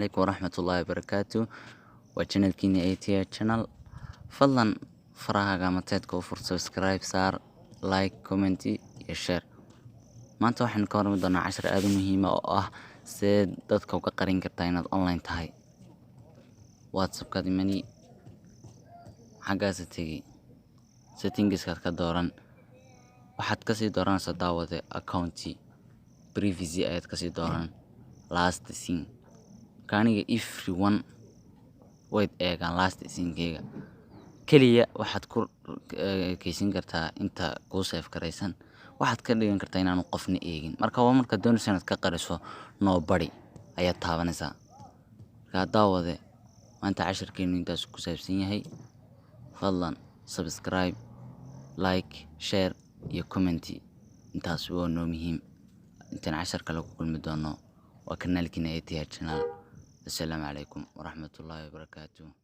عليكم ورحمة الله وبركاته وchannel كيني ATA channel فضلا فراها قامتك وفر سبسكرايب صار لايك كومنتي يا شير maanta waxaan ka warrami doonaa 10 aad u muhiim ah oo ah sidee dadka uga qarin kartaa inaad online tahay WhatsApp-ka dimani xaggaas tagi settings-ka ka dooran waxaad ka sii dooranaysaa daawade account privacy ayaad ka sii dooran last seen kaaniga everyone wait eegan last seen-kayga kaliya waxaad ku keysin kartaa inta kuu save karaysan waxaad ka dhigan kartaa inaanu qofna eegin marka doonayso inaad ka qariso nobody ayaa taabanaysaa ka daawade maanta 10keenu intaas ku saabsan yahay fadlan subscribe like share iyo comment intaas waa noo muhiim intaan 10 kale ku kulmi doono waa kanaalkina ATA channel. Assalamu alaikum warahmatullahi wabarakatuh.